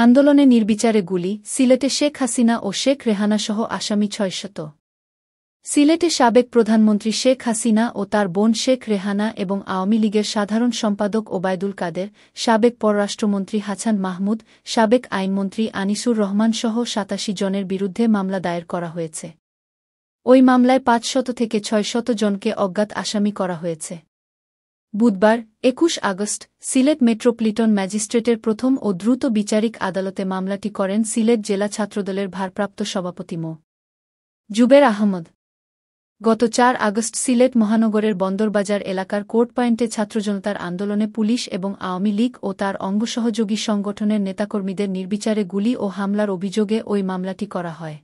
আন্দোলনে নির্বিচারে গুলি, সিলেটে শেখ হাসিনা ও শেখ রেহানাসহ আসামি ৬০০। সিলেটে সাবেক প্রধানমন্ত্রী শেখ হাসিনা ও তার বোন শেখ রেহানা এবং আওয়ামী লীগের সাধারণ সম্পাদক ওবায়দুল কাদের, সাবেক পররাষ্ট্রমন্ত্রী হাছান মাহমুদ, সাবেক আইনমন্ত্রী আনিসুর রহমানসহ ৮৭ জনের বিরুদ্ধে মামলা দায়ের করা হয়েছে। ওই মামলায় ৫০০ থেকে ৬০০ জনকে অজ্ঞাত আসামি করা হয়েছে। বুধবার ২১ আগস্ট সিলেট মেট্রোপলিটন ম্যাজিস্ট্রেটের প্রথম ও দ্রুত বিচারিক আদালতে মামলাটি করেন সিলেট জেলা ছাত্রদলের ভারপ্রাপ্ত সভাপতি মো. জুবের আহমদ। গত ৪ আগস্ট সিলেট মহানগরের বন্দরবাজার এলাকার কোর্ট পয়েন্টে ছাত্রজনতার আন্দোলনে পুলিশ এবং আওয়ামী লীগ ও তার অঙ্গসহযোগী সংগঠনের নেতাকর্মীদের নির্বিচারে গুলি ও হামলার অভিযোগে ওই মামলাটি করা হয়।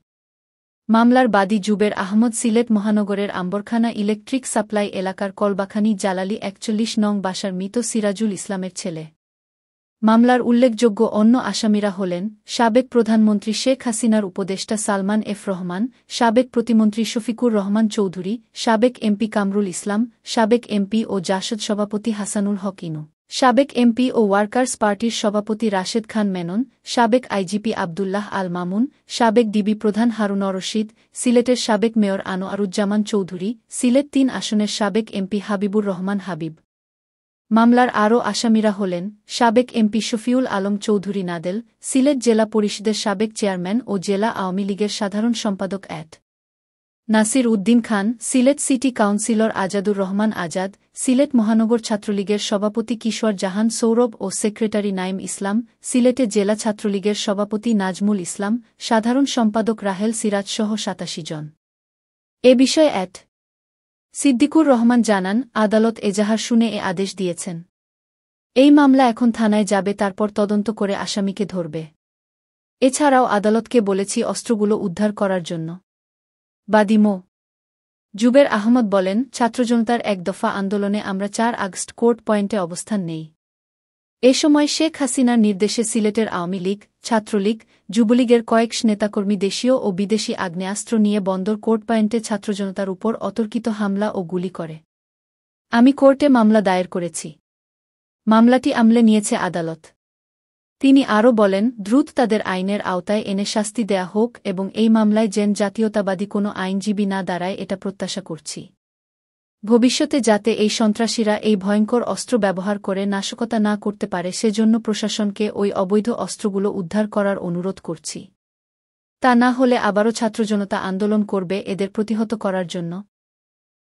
মামলার বাদী জুবের আহমদ সিলেট মহানগরের আম্বরখানা ইলেকট্রিক সাপ্লাই এলাকার কলবাখানী জালালি ৪১ নং বাসার মৃত সিরাজুল ইসলামের ছেলে। মামলার উল্লেখযোগ্য অন্য আসামিরা হলেন সাবেক প্রধানমন্ত্রী শেখ হাসিনার উপদেষ্টা সালমান এফ রহমান, সাবেক প্রতিমন্ত্রী শফিকুর রহমান চৌধুরী, সাবেক এমপি কামরুল ইসলাম, সাবেক এমপি ও জাসদ সভাপতি হাসানুল হক ইনু, সাবেক এমপি ও ওয়ার্কার্স পার্টির সভাপতি রাশেদ খান মেনন, সাবেক আইজিপি আবদুল্লাহ আল মামুন, সাবেক ডিবি প্রধান হারুনর রশিদ, সিলেটের সাবেক মেয়র আনোয়ারুজ্জামান চৌধুরী, সিলেট ৩ আসনের সাবেক এমপি হাবিবুর রহমান হাবিব। মামলার আরও আসামিরা হলেন সাবেক এমপি শফিউল আলম চৌধুরী নাদেল, সিলেট জেলা পরিষদের সাবেক চেয়ারম্যান ও জেলা আওয়ামী লীগের সাধারণ সম্পাদক add. Nasir Uddin Khan, Sylhet city councillor Azadur Rahman Azad, Sylhet মহানগর ছাত্রলীগের সভাপতি কিশোর জাহান সৌরভ ও সেক্রেটারি নাইম ইসলাম, সিলেটে জেলা ছাত্রলীগের সভাপতি নাজমুল ইসলাম, সাধারণ সম্পাদক রাহেল সিরাজসহ ৮৭ জন। এ বিষয়ে অ্যাড. সিদ্দিকুর রহমান জানান, আদালত এজাহার শুনে এ আদেশ দিয়েছেন। এই মামলা এখন থানায় যাবে, তারপর তদন্ত করে আসামিকে ধরবে। এছাড়াও আদালতকে বলেছি অস্ত্রগুলো উদ্ধার করার জন্য। বাদী মো. জুবের আহমদ বলেন, ছাত্রজনতার এক দফা আন্দোলনে আমরা ৪ আগস্ট কোর্ট পয়েন্টে অবস্থান নেই। এ সময় শেখ হাসিনার নির্দেশে সিলেটের আওয়ামী লীগ, ছাত্রলীগ, যুবলীগের কয়েক নেতাকর্মী দেশীয় ও বিদেশি আগ্নেয়াস্ত্র নিয়ে বন্দর কোর্ট পয়েন্টে ছাত্রজনতার উপর অতর্কিত হামলা ও গুলি করে। আমি কোর্টে মামলা দায়ের করেছি। মামলাটি আমলে নিয়েছে আদালত। তিনি আরও বলেন, দ্রুত তাদের আইনের আওতায় এনে শাস্তি দেয়া হোক এবং এই মামলায় যেন জাতীয়তাবাদী কোনো আইনজীবী না দাঁড়ায় এটা প্রত্যাশা করছি। ভবিষ্যতে যাতে এই সন্ত্রাসীরা এই ভয়ঙ্কর অস্ত্র ব্যবহার করে নাশকতা না করতে পারে সেজন্য প্রশাসনকে ওই অবৈধ অস্ত্রগুলো উদ্ধার করার অনুরোধ করছি। তা না হলে আবারও ছাত্রজনতা আন্দোলন করবে এদের প্রতিহত করার জন্য।